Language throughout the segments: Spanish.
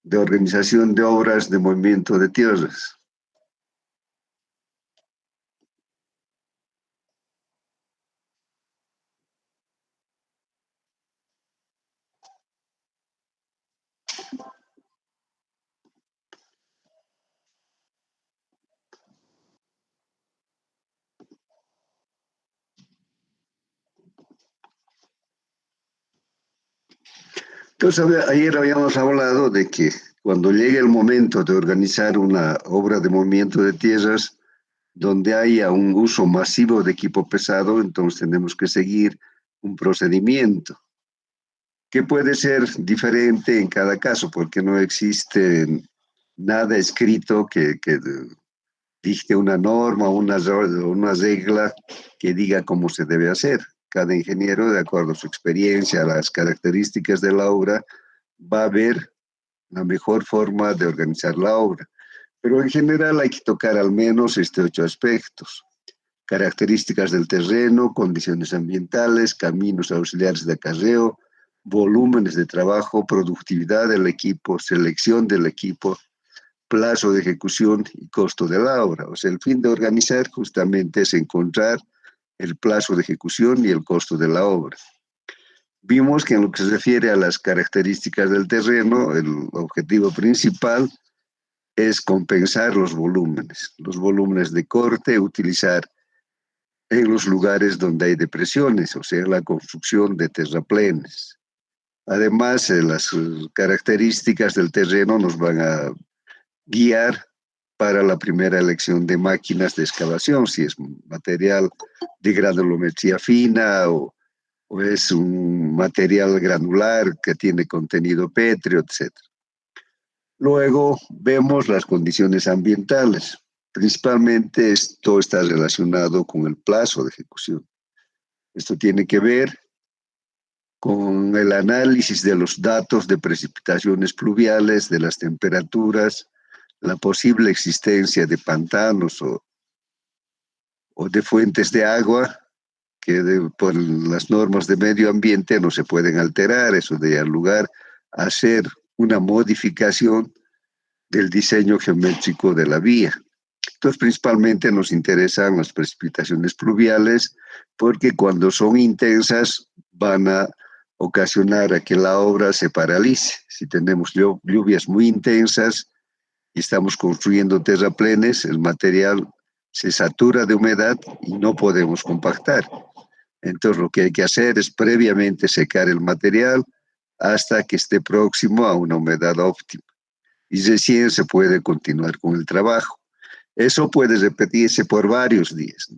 de organización de obras de movimiento de tierras. Entonces, ayer habíamos hablado de que cuando llegue el momento de organizar una obra de movimiento de tierras donde haya un uso masivo de equipo pesado, entonces tenemos que seguir un procedimiento que puede ser diferente en cada caso, porque no existe nada escrito que dicte una norma, una regla que diga cómo se debe hacer. Cada ingeniero, de acuerdo a su experiencia, a las características de la obra, va a ver la mejor forma de organizar la obra. Pero en general hay que tocar al menos 8 aspectos: características del terreno, condiciones ambientales, caminos auxiliares de acarreo, volúmenes de trabajo, productividad del equipo, selección del equipo, plazo de ejecución y costo de la obra. O sea, el fin de organizar justamente es encontrar el plazo de ejecución y el costo de la obra. Vimos que en lo que se refiere a las características del terreno, el objetivo principal es compensar los volúmenes de corte, utilizar en los lugares donde hay depresiones, o sea, la construcción de terraplenes. Además, las características del terreno nos van a guiar para la primera elección de máquinas de excavación, si es material de granulometría fina o es un material granular que tiene contenido pétreo, etc. Luego vemos las condiciones ambientales. Principalmente esto está relacionado con el plazo de ejecución. Esto tiene que ver con el análisis de los datos de precipitaciones pluviales, de las temperaturas, la posible existencia de pantanos o de fuentes de agua que por las normas de medio ambiente no se pueden alterar. Eso da lugar a hacer una modificación del diseño geométrico de la vía. Entonces, principalmente nos interesan las precipitaciones pluviales porque cuando son intensas van a ocasionar a que la obra se paralice. Si tenemos lluvias muy intensas y estamos construyendo terraplenes, el material se satura de humedad y no podemos compactar. Entonces, lo que hay que hacer es previamente secar el material hasta que esté próximo a una humedad óptima. Y recién se puede continuar con el trabajo. Eso puede repetirse por varios días.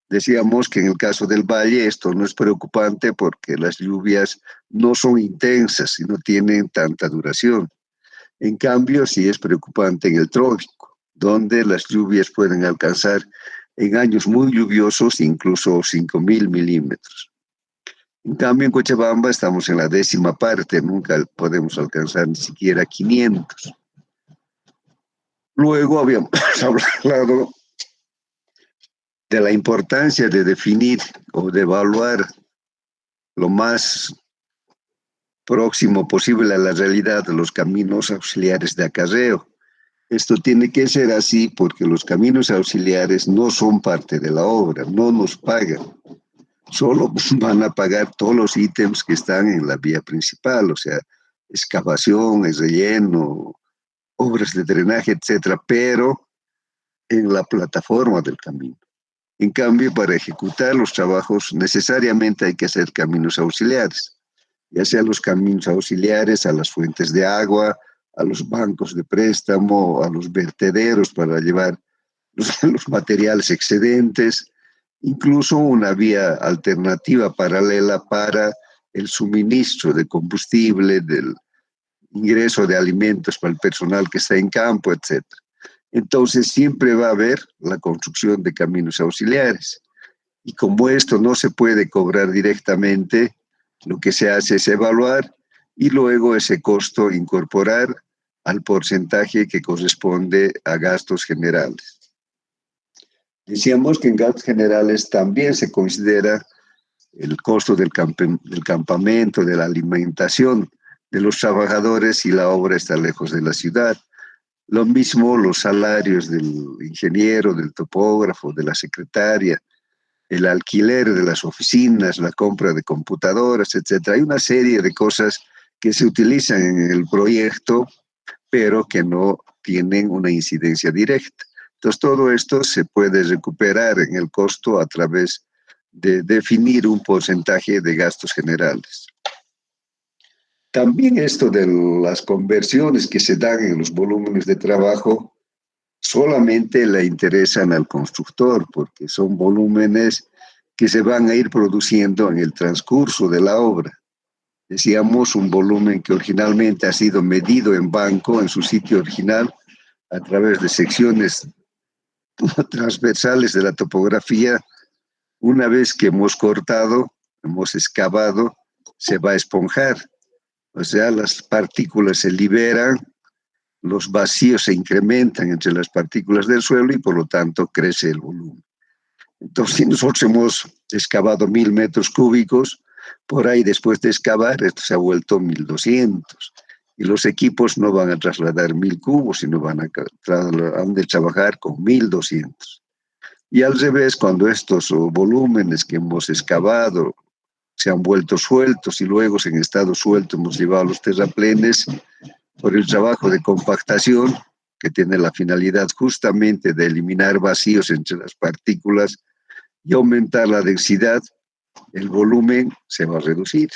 Decíamos que en el caso del valle esto no es preocupante porque las lluvias no son intensas y no tienen tanta duración. En cambio, sí es preocupante en el trópico, donde las lluvias pueden alcanzar en años muy lluviosos incluso 5.000 milímetros. En cambio, en Cochabamba estamos en la 10ª parte, nunca podemos alcanzar ni siquiera 500. Luego habíamos hablado de la importancia de definir o de evaluar lo más próximo posible a la realidad de los caminos auxiliares de acarreo. Esto tiene que ser así porque los caminos auxiliares no son parte de la obra, no nos pagan. Solo van a pagar todos los ítems que están en la vía principal, o sea, excavación, relleno, obras de drenaje, etcétera, pero en la plataforma del camino. En cambio, para ejecutar los trabajos necesariamente hay que hacer caminos auxiliares, ya sea los caminos auxiliares a las fuentes de agua, a los bancos de préstamo, a los vertederos para llevar los materiales excedentes, incluso una vía alternativa paralela para el suministro de combustible, del ingreso de alimentos para el personal que está en campo, etc. Entonces siempre va a haber la construcción de caminos auxiliares. Y como esto no se puede cobrar directamente, lo que se hace es evaluar y luego ese costo incorporar al porcentaje que corresponde a gastos generales. Decíamos que en gastos generales también se considera el costo del campamento, de la alimentación, de los trabajadores y la obra está lejos de la ciudad. Lo mismo los salarios del ingeniero, del topógrafo, de la secretaria, el alquiler de las oficinas, la compra de computadoras, etcétera. Hay una serie de cosas que se utilizan en el proyecto, pero que no tienen una incidencia directa. Entonces, todo esto se puede recuperar en el costo a través de definir un porcentaje de gastos generales. También esto de las conversiones que se dan en los volúmenes de trabajo solamente le interesan al constructor, porque son volúmenes que se van a ir produciendo en el transcurso de la obra. Decíamos, un volumen que originalmente ha sido medido en banco, en su sitio original, a través de secciones transversales de la topografía. Una vez que hemos cortado, hemos excavado, se va a esponjar. O sea, las partículas se liberan, los vacíos se incrementan entre las partículas del suelo y por lo tanto crece el volumen. Entonces, si nosotros hemos excavado 1000 metros cúbicos, por ahí después de excavar, esto se ha vuelto 1200. Y los equipos no van a trasladar 1000 cubos, sino han de trabajar con 1200. Y al revés, cuando estos volúmenes que hemos excavado se han vuelto sueltos y luego en estado suelto hemos llevado a los terraplenes por el trabajo de compactación, que tiene la finalidad justamente de eliminar vacíos entre las partículas y aumentar la densidad, el volumen se va a reducir.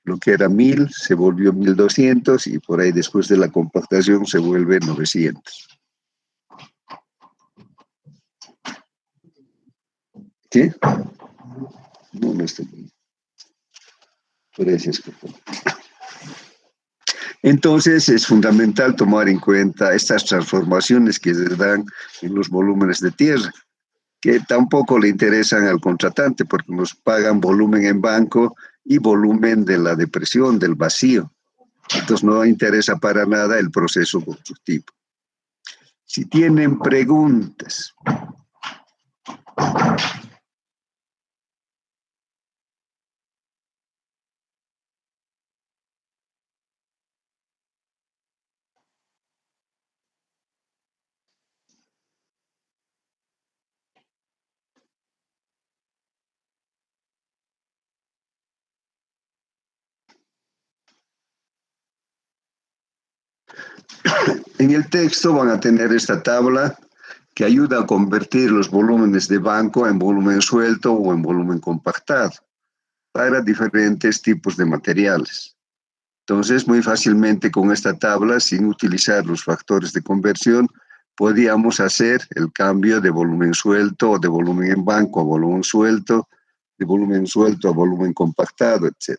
Lo que era 1000 se volvió 1200 y por ahí después de la compactación se vuelve 900. ¿Qué? No está bien. Gracias, por favor. Entonces es fundamental tomar en cuenta estas transformaciones que se dan en los volúmenes de tierra, que tampoco le interesan al contratante porque nos pagan volumen en banco y volumen de la depresión, del vacío. Entonces no interesa para nada el proceso constructivo. Si tienen preguntas. En el texto van a tener esta tabla que ayuda a convertir los volúmenes de banco en volumen suelto o en volumen compactado para diferentes tipos de materiales. Entonces, muy fácilmente con esta tabla, sin utilizar los factores de conversión, podíamos hacer el cambio de volumen suelto o de volumen en banco a volumen suelto, de volumen suelto a volumen compactado, etc.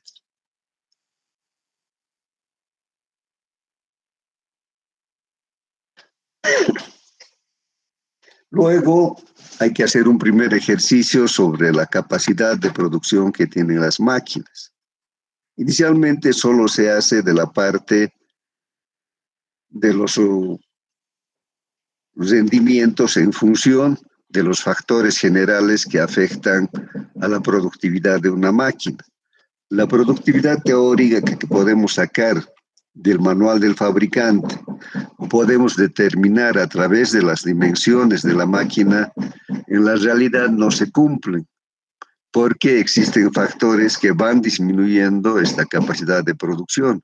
Luego hay que hacer un primer ejercicio sobre la capacidad de producción que tienen las máquinas. Inicialmente solo se hace de la parte de los rendimientos en función de los factores generales que afectan a la productividad de una máquina. La productividad teórica que podemos sacar del manual del fabricante, podemos determinar a través de las dimensiones de la máquina, en la realidad no se cumplen, porque existen factores que van disminuyendo esta capacidad de producción,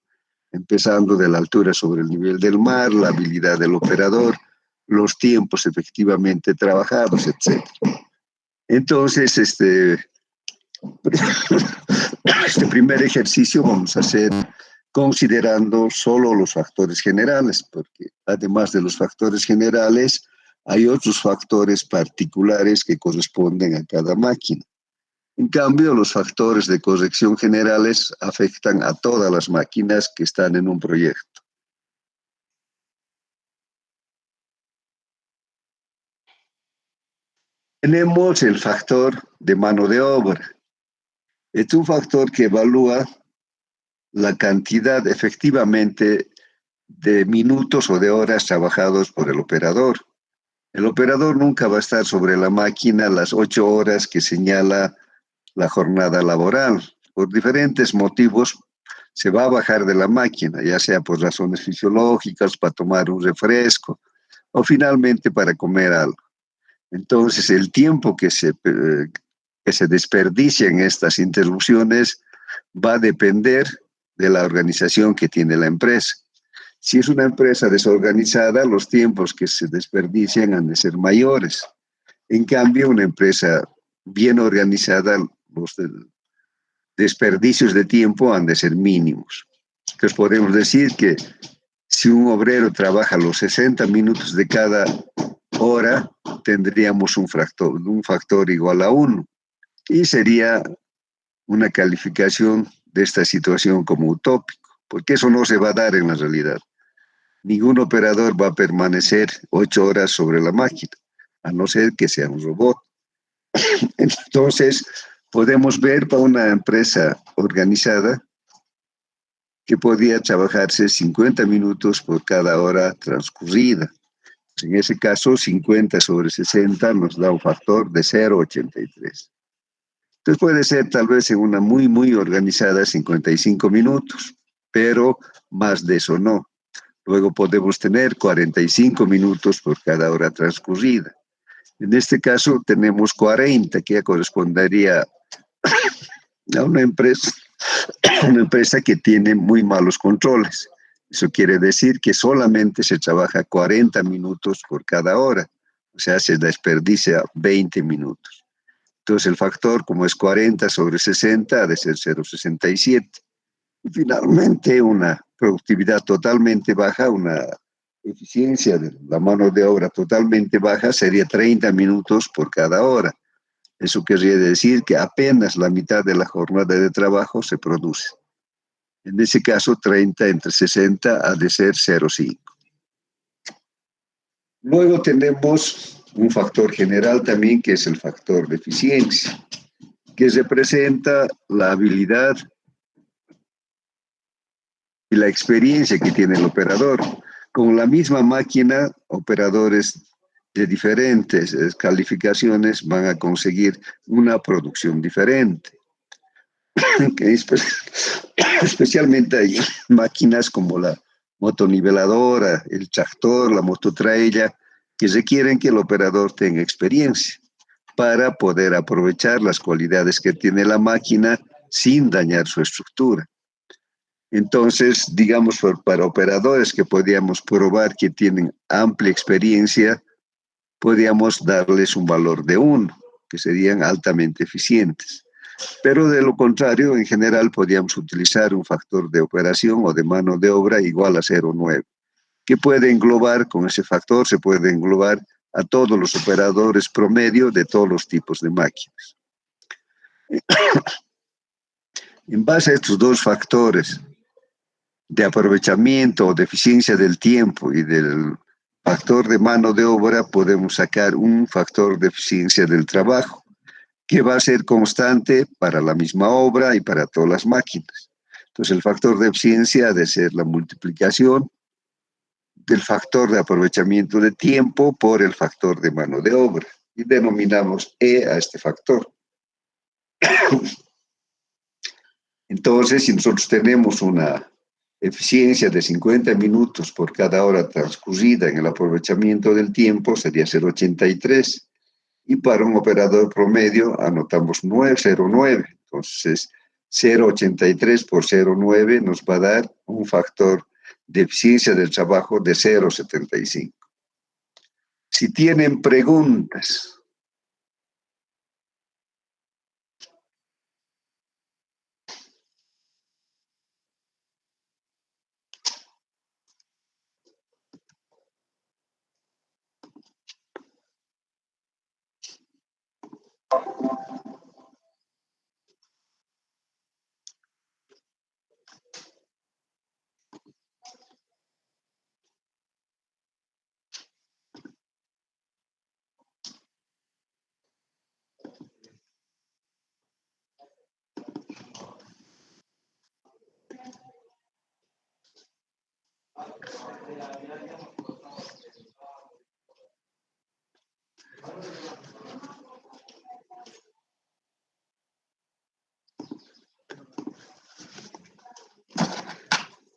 empezando de la altura sobre el nivel del mar, la habilidad del operador, los tiempos efectivamente trabajados, etc. Entonces, este primer ejercicio vamos a hacer considerando solo los factores generales, porque además de los factores generales, hay otros factores particulares que corresponden a cada máquina. En cambio, los factores de corrección generales afectan a todas las máquinas que están en un proyecto. Tenemos el factor de mano de obra. Es un factor que evalúa la cantidad efectivamente de minutos o de horas trabajados por el operador. El operador nunca va a estar sobre la máquina las 8 horas que señala la jornada laboral. Por diferentes motivos, se va a bajar de la máquina, ya sea por razones fisiológicas, para tomar un refresco o finalmente para comer algo. Entonces, el tiempo que se desperdicia en estas interrupciones va a depender de la organización que tiene la empresa. Si es una empresa desorganizada, los tiempos que se desperdician han de ser mayores. En cambio, una empresa bien organizada, los desperdicios de tiempo han de ser mínimos. Entonces podemos decir que si un obrero trabaja los 60 minutos de cada hora, tendríamos un factor igual a 1 y sería una calificación de esta situación como utópico, porque eso no se va a dar en la realidad. Ningún operador va a permanecer 8 horas sobre la máquina, a no ser que sea un robot. Entonces, podemos ver para una empresa organizada que podía trabajarse 50 minutos por cada hora transcurrida. En ese caso, 50 sobre 60 nos da un factor de 0,83. Entonces puede ser tal vez en una muy, muy organizada 55 minutos, pero más de eso no. Luego podemos tener 45 minutos por cada hora transcurrida. En este caso tenemos 40, que ya correspondería a una empresa que tiene muy malos controles. Eso quiere decir que solamente se trabaja 40 minutos por cada hora, o sea, se desperdicia 20 minutos. Entonces el factor, como es 40 sobre 60, ha de ser 0,67. Y finalmente una productividad totalmente baja, una eficiencia de la mano de obra totalmente baja sería 30 minutos por cada hora. Eso querría decir que apenas la mitad de la jornada de trabajo se produce. En ese caso, 30 entre 60 ha de ser 0,5. Luego tenemos un factor general también, que es el factor de eficiencia, que representa la habilidad y la experiencia que tiene el operador. Con la misma máquina, operadores de diferentes calificaciones van a conseguir una producción diferente. Que especialmente hay máquinas como la motoniveladora, el tractor, la mototraila, que requieren que el operador tenga experiencia para poder aprovechar las cualidades que tiene la máquina sin dañar su estructura. Entonces, digamos, para operadores que podíamos probar que tienen amplia experiencia, podíamos darles un valor de 1, que serían altamente eficientes. Pero de lo contrario, en general, podíamos utilizar un factor de operación o de mano de obra igual a 0,9, que puede englobar, con ese factor se puede englobar a todos los operadores promedio de todos los tipos de máquinas. En base a estos dos factores, de aprovechamiento o de eficiencia del tiempo y del factor de mano de obra, podemos sacar un factor de eficiencia del trabajo, que va a ser constante para la misma obra y para todas las máquinas. Entonces, el factor de eficiencia ha de ser la multiplicación del factor de aprovechamiento de tiempo por el factor de mano de obra, y denominamos E a este factor. Entonces, si nosotros tenemos una eficiencia de 50 minutos por cada hora transcurrida en el aprovechamiento del tiempo, sería 0,83. Y para un operador promedio anotamos 0,9. Entonces, 0,83 por 0,9 nos va a dar un factor de eficiencia del trabajo de 0,75. Si tienen preguntas.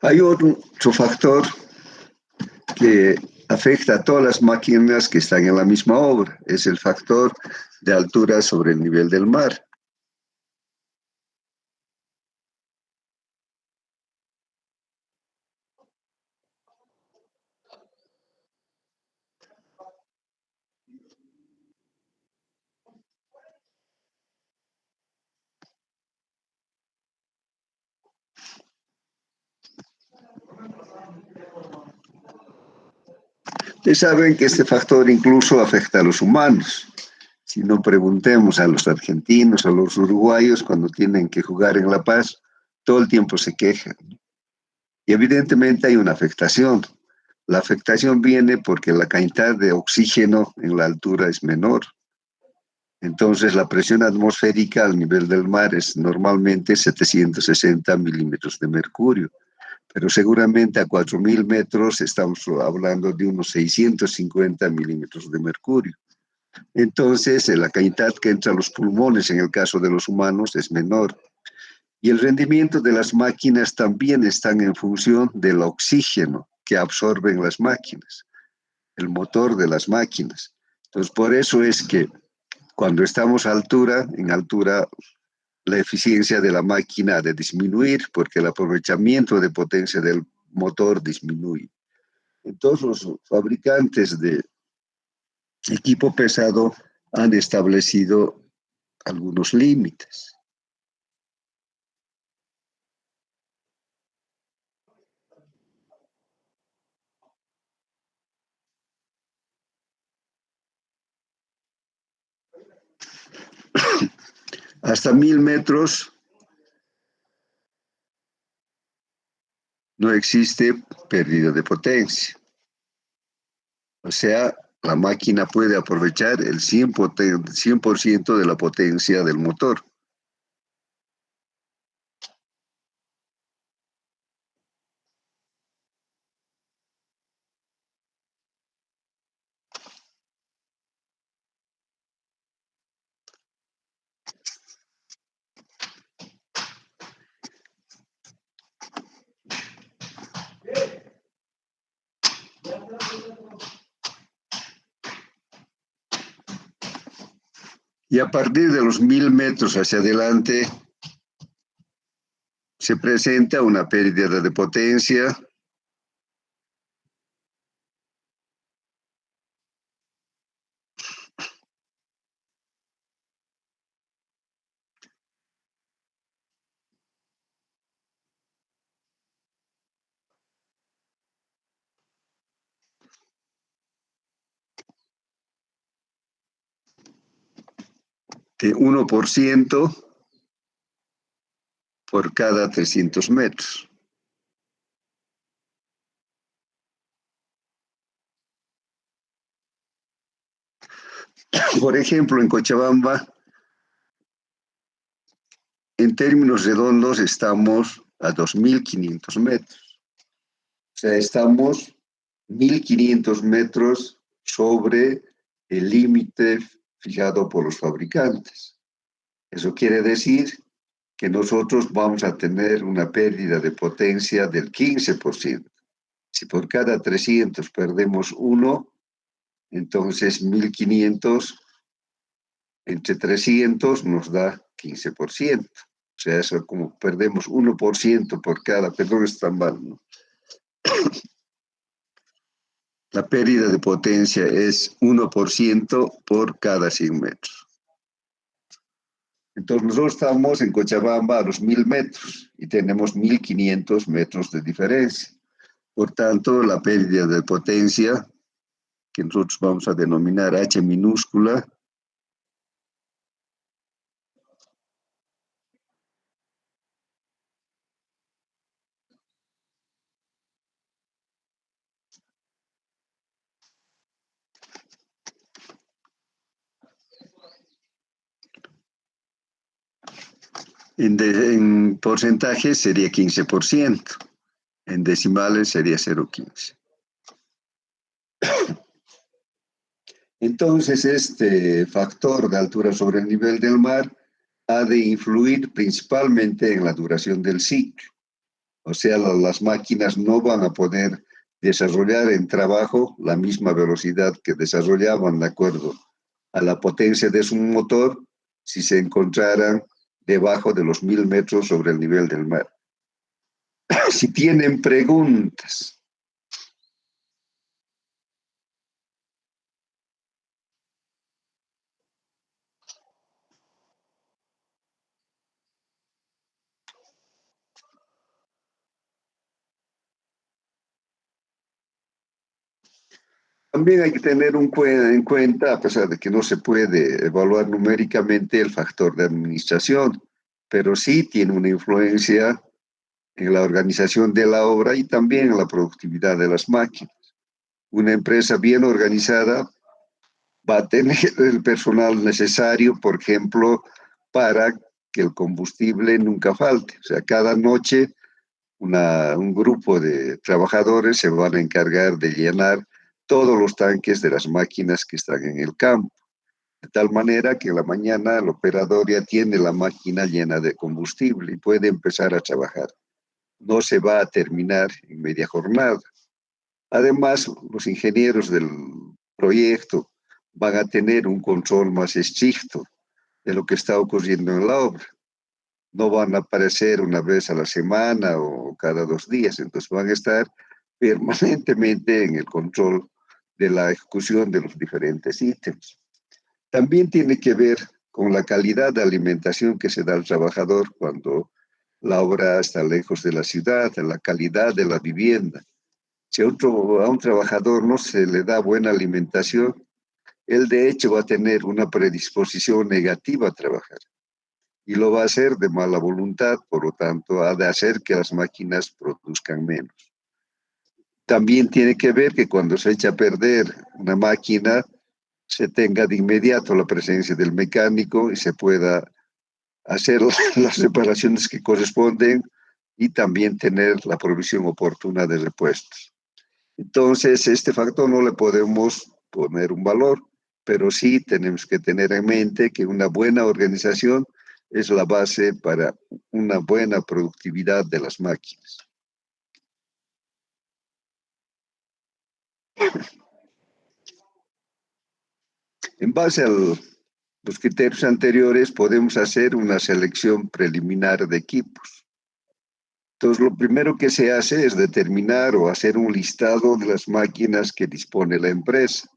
Hay otro factor que afecta a todas las máquinas que están en la misma obra, es el factor de altura sobre el nivel del mar. Ustedes saben que este factor incluso afecta a los humanos. Si no, preguntemos a los argentinos, a los uruguayos, cuando tienen que jugar en La Paz, todo el tiempo se quejan. Y evidentemente hay una afectación. La afectación viene porque la cantidad de oxígeno en la altura es menor. Entonces la presión atmosférica al nivel del mar es normalmente 760 milímetros de mercurio, pero seguramente a 4.000 metros estamos hablando de unos 650 milímetros de mercurio. Entonces la cantidad que entra a los pulmones en el caso de los humanos es menor. Y el rendimiento de las máquinas también está en función del oxígeno que absorben las máquinas, el motor de las máquinas. Entonces, por eso es que cuando estamos a altura, en altura, la eficiencia de la máquina ha de disminuir porque el aprovechamiento de potencia del motor disminuye. Entonces, los fabricantes de equipo pesado han establecido algunos límites. Hasta 1.000 metros no existe pérdida de potencia. O sea, la máquina puede aprovechar el 100% de la potencia del motor. Y a partir de los 1.000 metros hacia adelante se presenta una pérdida de potencia de 1% por cada 300 metros. Por ejemplo, en Cochabamba, en términos redondos, estamos a 2.500 metros. O sea, estamos 1.500 metros sobre el límite fijado por los fabricantes. Eso quiere decir que nosotros vamos a tener una pérdida de potencia del 15%. Si por cada 300 perdemos uno, entonces 1.500 entre 300 nos da 15%. O sea, eso como perdemos 1% por cada, perdón, está mal, ¿no? La pérdida de potencia es 1% por cada 100 metros. Entonces nosotros estamos en Cochabamba a los 1.000 metros y tenemos 1.500 metros de diferencia. Por tanto, la pérdida de potencia, que nosotros vamos a denominar H minúscula, en porcentaje sería 15%, en decimales sería 0,15. Entonces, este factor de altura sobre el nivel del mar ha de influir principalmente en la duración del ciclo. O sea, las máquinas no van a poder desarrollar en trabajo la misma velocidad que desarrollaban de acuerdo a la potencia de su motor si se encontraran debajo de los 1000 metros sobre el nivel del mar. Si tienen preguntas. También hay que tener en cuenta, a pesar de que no se puede evaluar numéricamente el factor de administración, pero sí tiene una influencia en la organización de la obra y también en la productividad de las máquinas. Una empresa bien organizada va a tener el personal necesario, por ejemplo, para que el combustible nunca falte. O sea, cada noche un grupo de trabajadores se van a encargar de llenar todos los tanques de las máquinas que están en el campo, de tal manera que en la mañana el operador ya tiene la máquina llena de combustible y puede empezar a trabajar. No se va a terminar en media jornada. Además, los ingenieros del proyecto van a tener un control más estricto de lo que está ocurriendo en la obra. No van a aparecer una vez a la semana o cada 2 días, entonces van a estar permanentemente en el control de la ejecución de los diferentes ítems. También tiene que ver con la calidad de alimentación que se da al trabajador cuando la obra está lejos de la ciudad, la calidad de la vivienda. Si a un trabajador no se le da buena alimentación, él de hecho va a tener una predisposición negativa a trabajar y lo va a hacer de mala voluntad, por lo tanto, ha de hacer que las máquinas produzcan menos. También tiene que ver que cuando se echa a perder una máquina, se tenga de inmediato la presencia del mecánico y se pueda hacer las reparaciones que corresponden y también tener la provisión oportuna de repuestos. Entonces, este factor no le podemos poner un valor, pero sí tenemos que tener en mente que una buena organización es la base para una buena productividad de las máquinas. En base a los criterios anteriores, podemos hacer una selección preliminar de equipos. Entonces, lo primero que se hace es determinar o hacer un listado de las máquinas que dispone la empresa.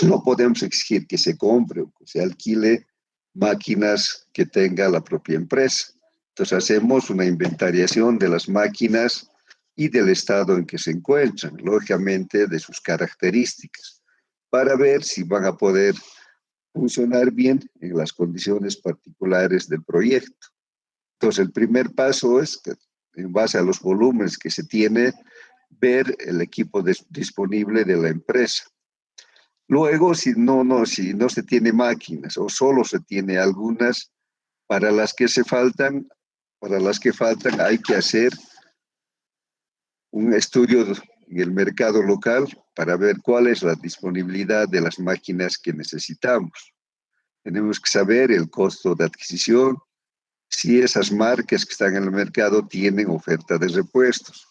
No podemos exigir que se compre o que se alquile máquinas que tenga la propia empresa. Entonces, hacemos una inventariación de las máquinas y del estado en que se encuentran, lógicamente de sus características, para ver si van a poder funcionar bien en las condiciones particulares del proyecto. Entonces, el primer paso es que, en base a los volúmenes que se tiene, ver el equipo disponible de la empresa. Luego, si no se tiene máquinas o solo se tiene algunas, para las que faltan, hay que hacer un estudio en el mercado local para ver cuál es la disponibilidad de las máquinas que necesitamos. Tenemos que saber el costo de adquisición, si esas marcas que están en el mercado tienen oferta de repuestos.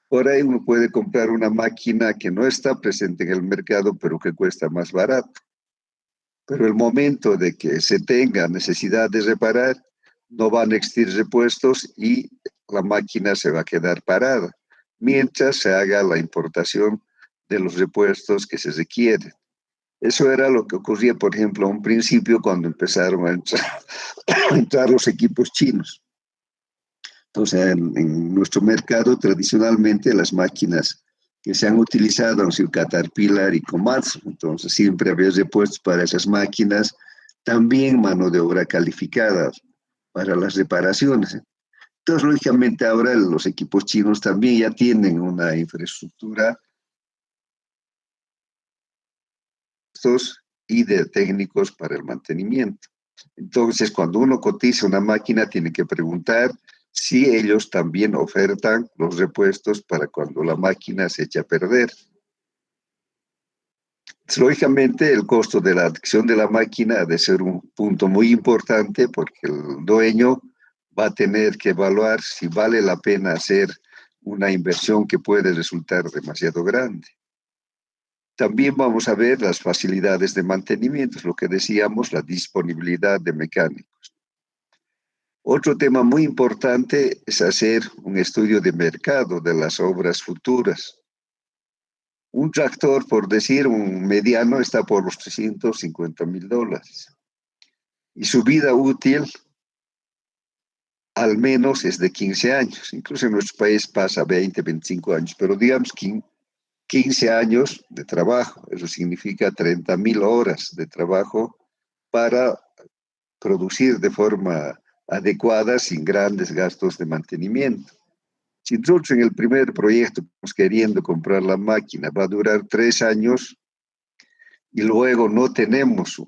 Por ahí uno puede comprar una máquina que no está presente en el mercado, pero que cuesta más barato. Pero el momento de que se tenga necesidad de reparar, no van a existir repuestos y la máquina se va a quedar parada, mientras se haga la importación de los repuestos que se requieren. Eso era lo que ocurría, por ejemplo, a un principio cuando empezaron a entrar los equipos chinos. Entonces, en nuestro mercado, tradicionalmente, las máquinas que se han utilizado han sido Caterpillar y Komatsu. Entonces, siempre había repuestos para esas máquinas, también mano de obra calificada para las reparaciones. Entonces, lógicamente, ahora los equipos chinos también ya tienen una infraestructura y de técnicos para el mantenimiento. Entonces, cuando uno cotiza una máquina, tiene que preguntar si ellos también ofertan los repuestos para cuando la máquina se echa a perder. Lógicamente, el costo de la adquisición de la máquina ha de ser un punto muy importante porque el dueño va a tener que evaluar si vale la pena hacer una inversión que puede resultar demasiado grande. También vamos a ver las facilidades de mantenimiento, lo que decíamos, la disponibilidad de mecánicos. Otro tema muy importante es hacer un estudio de mercado de las obras futuras. Un tractor, por decir, un mediano, está por los $350,000. Y su vida útil al menos es de 15 años. Incluso en nuestro país pasa 20, 25 años, pero digamos 15 años de trabajo. Eso significa 30,000 horas de trabajo para producir de forma adecuada sin grandes gastos de mantenimiento. Si nosotros en el primer proyecto estamos queriendo comprar la máquina, va a durar 3 años y luego no tenemos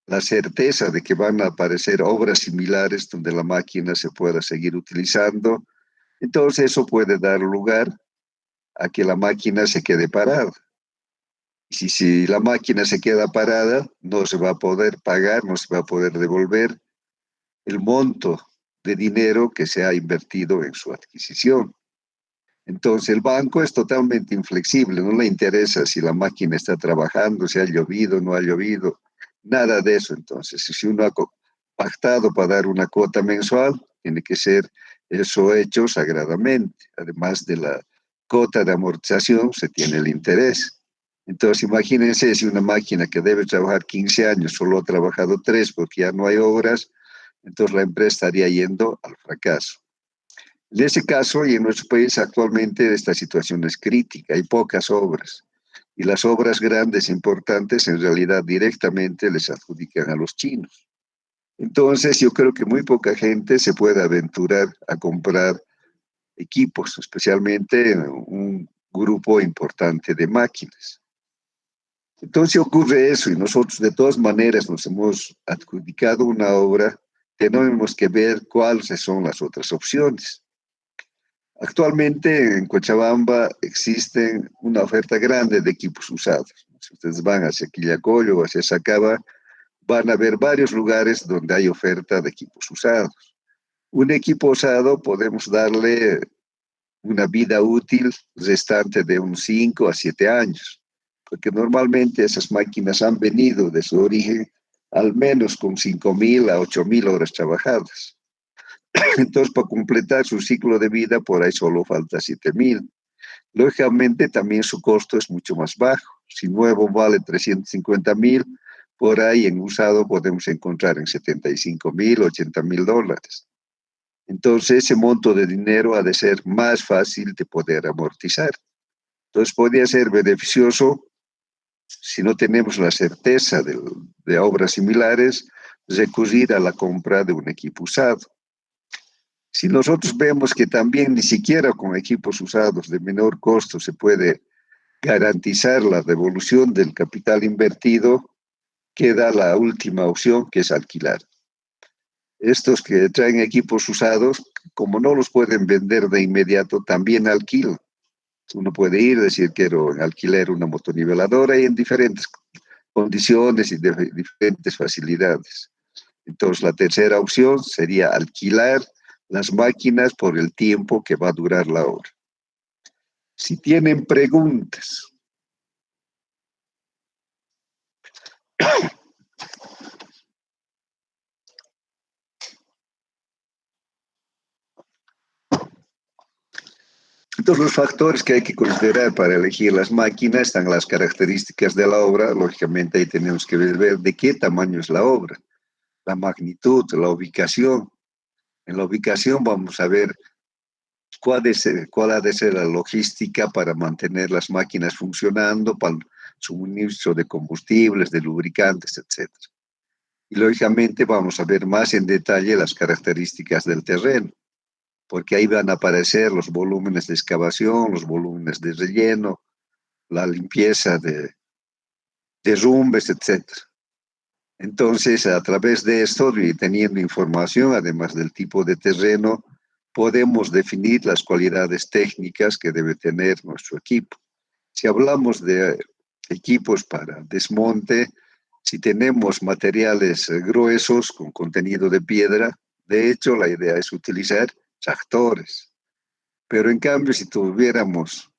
la certeza de que van a aparecer obras similares donde la máquina se pueda seguir utilizando, entonces eso puede dar lugar a que la máquina se quede parada. Y si la máquina se queda parada, no se va a poder pagar, no se va a poder devolver el monto de dinero que se ha invertido en su adquisición. Entonces el banco es totalmente inflexible, no le interesa si la máquina está trabajando, si ha llovido, no ha llovido, nada de eso. Entonces, si uno ha pactado para dar una cuota mensual, tiene que ser eso hecho sagradamente. Además de la cuota de amortización, se tiene el interés. Entonces, imagínense si una máquina que debe trabajar 15 años solo ha trabajado 3 porque ya no hay obras, entonces la empresa estaría yendo al fracaso. En ese caso, y en nuestro país actualmente esta situación es crítica, hay pocas obras. Y las obras grandes, importantes, en realidad directamente les adjudican a los chinos. Entonces, yo creo que muy poca gente se puede aventurar a comprar equipos, especialmente un grupo importante de máquinas. Entonces ocurre eso y nosotros de todas maneras nos hemos adjudicado una obra, tenemos que ver cuáles son las otras opciones. Actualmente en Cochabamba existen una oferta grande de equipos usados. Si ustedes van hacia Quillacollo o hacia Sacaba, van a ver varios lugares donde hay oferta de equipos usados. Un equipo usado podemos darle una vida útil restante de unos 5 a 7 años, porque normalmente esas máquinas han venido de su origen al menos con 5,000 a 8,000 horas trabajadas. Entonces, para completar su ciclo de vida, por ahí solo falta 7,000. Lógicamente, también su costo es mucho más bajo. Si nuevo vale 350,000, por ahí en usado podemos encontrar en 75,000, $80,000. Entonces, ese monto de dinero ha de ser más fácil de poder amortizar. Entonces, podría ser beneficioso, si no tenemos la certeza de obras similares, recurrir a la compra de un equipo usado. Si nosotros vemos que también ni siquiera con equipos usados de menor costo se puede garantizar la devolución del capital invertido, queda la última opción, que es alquilar. Estos que traen equipos usados, como no los pueden vender de inmediato, también alquilan. Uno puede ir, decir, quiero en alquiler una motoniveladora y en diferentes condiciones y de diferentes facilidades. Entonces, la tercera opción sería alquilar las máquinas por el tiempo que va a durar la obra. Si tienen preguntas. Entonces, los factores que hay que considerar para elegir las máquinas están las características de la obra. Lógicamente, ahí tenemos que ver de qué tamaño es la obra, la magnitud, la ubicación. En la ubicación vamos a ver cuál ha de ser la logística para mantener las máquinas funcionando, para el suministro de combustibles, de lubricantes, etc. Y lógicamente vamos a ver más en detalle las características del terreno, porque ahí van a aparecer los volúmenes de excavación, los volúmenes de relleno, la limpieza de derrumbes, etc. Entonces, a través de esto y teniendo información, además del tipo de terreno, podemos definir las cualidades técnicas que debe tener nuestro equipo. Si hablamos de equipos para desmonte, si tenemos materiales gruesos con contenido de piedra, De hecho, la idea es utilizar tractores. Pero en cambio, si tuviéramos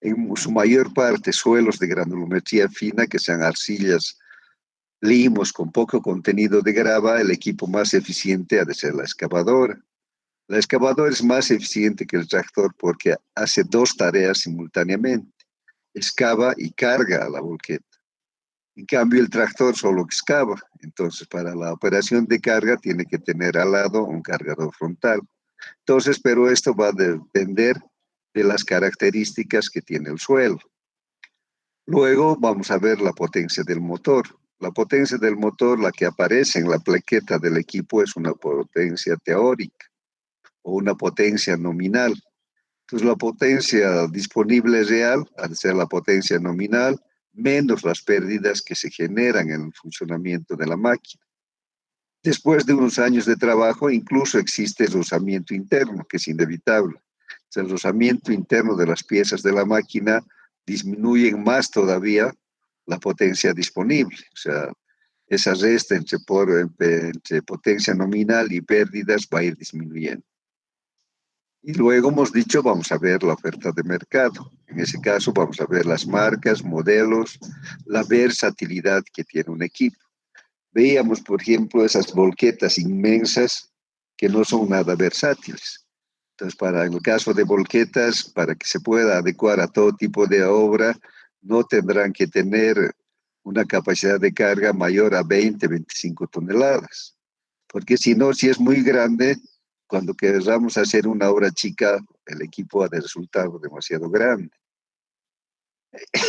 en su mayor parte suelos de granulometría fina, que sean arcillas, limos con poco contenido de grava, el equipo más eficiente ha de ser la excavadora. La excavadora es más eficiente que el tractor porque hace dos tareas simultáneamente. Excava y carga a la volqueta. En cambio, el tractor solo excava. Entonces, para la operación de carga tiene que tener al lado un cargador frontal. Entonces, pero esto va a depender de las características que tiene el suelo. Luego vamos a ver la potencia del motor. La potencia del motor, la que aparece en la plaqueta del equipo, es una potencia teórica o una potencia nominal. Entonces, la potencia disponible real, al ser la potencia nominal, menos las pérdidas que se generan en el funcionamiento de la máquina. Después de unos años de trabajo, incluso existe el rozamiento interno, que es inevitable. El rozamiento interno de las piezas de la máquina disminuye más todavía la potencia disponible. O sea, esa resta entre potencia nominal y pérdidas va a ir disminuyendo. Y luego hemos dicho, vamos a ver la oferta de mercado. En ese caso, vamos a ver las marcas, modelos, la versatilidad que tiene un equipo. Veíamos, por ejemplo, esas volquetas inmensas que no son nada versátiles. Entonces, en el caso de volquetas, para que se pueda adecuar a todo tipo de obra, no tendrán que tener una capacidad de carga mayor a 20, 25 toneladas. Porque si no, si es muy grande, cuando queramos hacer una obra chica, el equipo ha de resultar demasiado grande.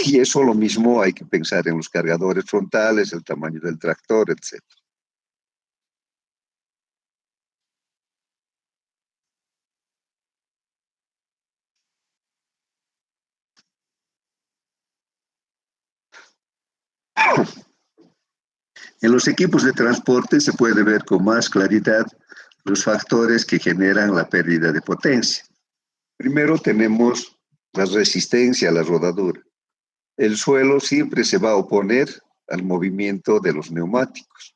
Y eso lo mismo hay que pensar en los cargadores frontales, el tamaño del tractor, etc. En los equipos de transporte se puede ver con más claridad los factores que generan la pérdida de potencia. Primero tenemos la resistencia a la rodadura. El suelo siempre se va a oponer al movimiento de los neumáticos,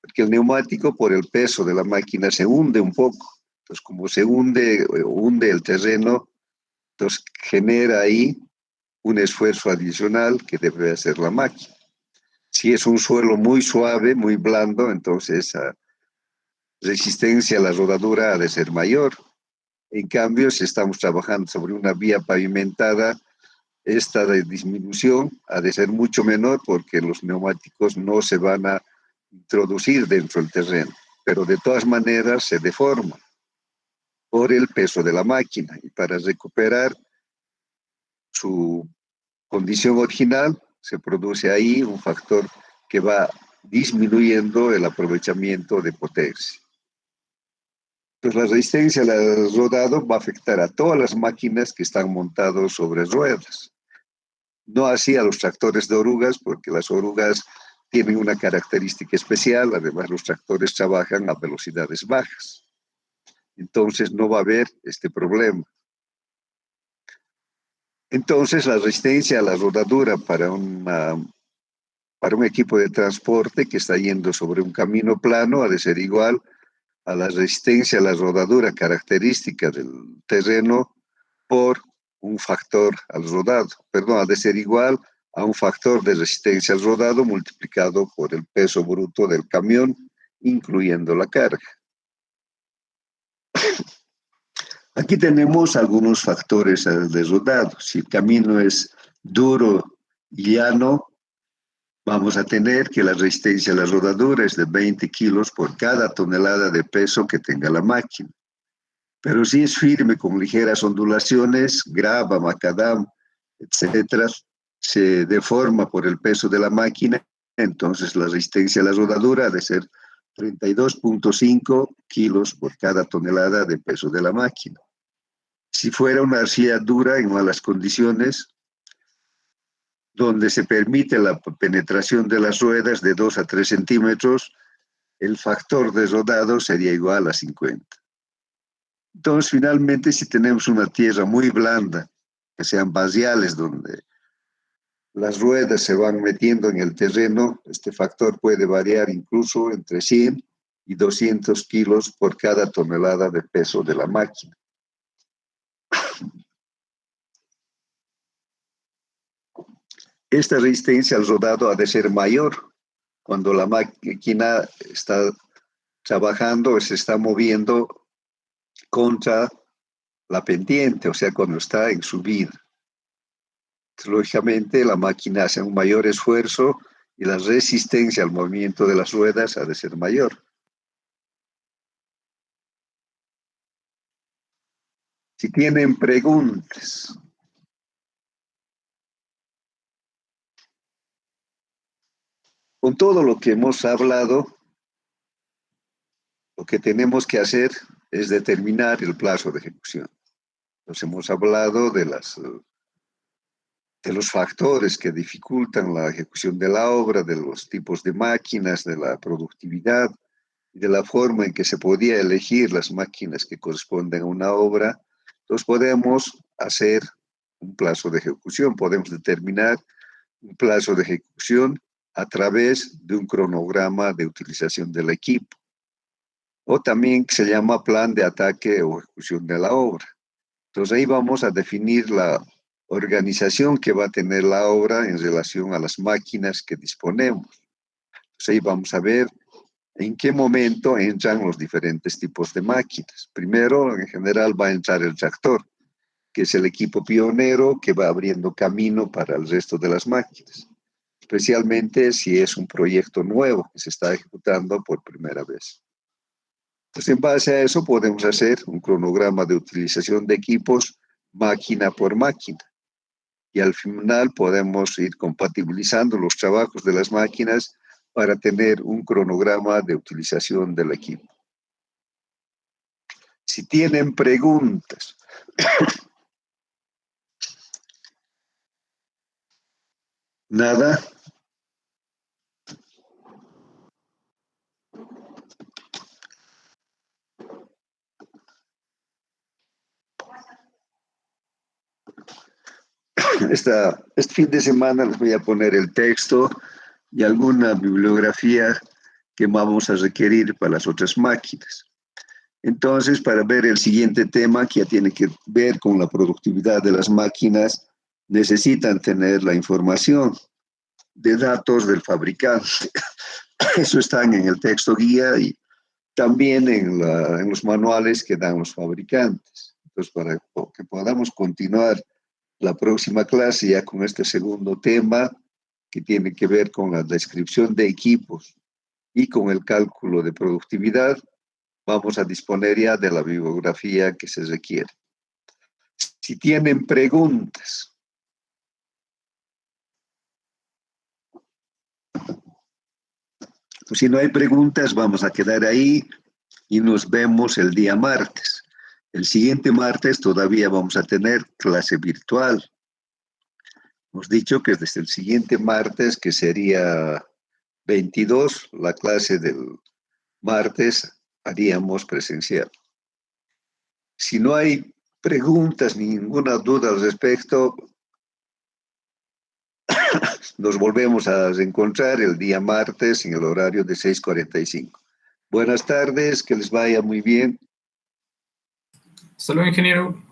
porque el neumático por el peso de la máquina se hunde un poco. Entonces, como se hunde el terreno, entonces genera ahí un esfuerzo adicional que debe hacer la máquina. Si es un suelo muy suave, muy blando, entonces esa resistencia a la rodadura ha de ser mayor. En cambio, si estamos trabajando sobre una vía pavimentada, esta disminución ha de ser mucho menor porque los neumáticos no se van a introducir dentro del terreno, pero de todas maneras se deforma por el peso de la máquina y para recuperar su condición original se produce ahí un factor que va disminuyendo el aprovechamiento de potencia. Pues la resistencia al rodado va a afectar a todas las máquinas que están montadas sobre ruedas. No así a los tractores de orugas, porque las orugas tienen una característica especial, además los tractores trabajan a velocidades bajas. Entonces no va a haber este problema. Entonces la resistencia a la rodadura para un equipo de transporte que está yendo sobre un camino plano ha de ser igual a la resistencia a la rodadura característica del terreno por un factor al rodado. Perdón, ha de ser igual a un factor de resistencia al rodado multiplicado por el peso bruto del camión, incluyendo la carga. Aquí tenemos algunos factores de rodado. Si el camino es duro y llano, vamos a tener que la resistencia a la rodadura es de 20 kilos por cada tonelada de peso que tenga la máquina. Pero si es firme con ligeras ondulaciones, grava, macadam, etcétera, se deforma por el peso de la máquina, entonces la resistencia a la rodadura ha de ser 32.5 kilos por cada tonelada de peso de la máquina. Si fuera una arcilla dura en malas condiciones, donde se permite la penetración de las ruedas de 2 a 3 centímetros, el factor de rodado sería igual a 50. Entonces, finalmente, si tenemos una tierra muy blanda, que sean basiales, donde las ruedas se van metiendo en el terreno, este factor puede variar incluso entre 100 y 200 kilos por cada tonelada de peso de la máquina. Esta resistencia al rodado ha de ser mayor cuando la máquina está trabajando o se está moviendo contra la pendiente, o sea, cuando está en subida. Entonces, lógicamente, la máquina hace un mayor esfuerzo y la resistencia al movimiento de las ruedas ha de ser mayor. Si tienen preguntas. Con todo lo que hemos hablado, lo que tenemos que hacer es determinar el plazo de ejecución. Nos hemos hablado de los factores que dificultan la ejecución de la obra, de los tipos de máquinas, de la productividad y de la forma en que se podía elegir las máquinas que corresponden a una obra. Entonces podemos hacer un plazo de ejecución, podemos determinar un plazo de ejecución a través de un cronograma de utilización del equipo, o también se llama plan de ataque o ejecución de la obra. Entonces ahí vamos a definir la organización que va a tener la obra en relación a las máquinas que disponemos. Entonces ahí vamos a ver en qué momento entran los diferentes tipos de máquinas. Primero, en general, va a entrar el tractor, que es el equipo pionero que va abriendo camino para el resto de las máquinas, especialmente si es un proyecto nuevo que se está ejecutando por primera vez. Entonces, en base a eso, podemos hacer un cronograma de utilización de equipos máquina por máquina. Y al final podemos ir compatibilizando los trabajos de las máquinas para tener un cronograma de utilización del equipo. Si tienen preguntas. Nada. Este fin de semana les voy a poner el texto y alguna bibliografía que vamos a requerir para las otras máquinas. Entonces, para ver el siguiente tema, que ya tiene que ver con la productividad de las máquinas, necesitan tener la información de datos del fabricante. Eso está en el texto guía y también en los manuales que dan los fabricantes. Entonces, para que podamos continuar la próxima clase ya con este segundo tema, que tiene que ver con la descripción de equipos y con el cálculo de productividad, vamos a disponer ya de la bibliografía que se requiere. Si tienen preguntas. Pues si no hay preguntas, vamos a quedar ahí y nos vemos el día martes. El siguiente martes todavía vamos a tener clase virtual. Hemos dicho que desde el siguiente martes, que sería 22, la clase del martes haríamos presencial. Si no hay preguntas ni ninguna duda al respecto, nos volvemos a encontrar el día martes en el horario de 6:45. Buenas tardes, que les vaya muy bien. Hasta luego, ingeniero.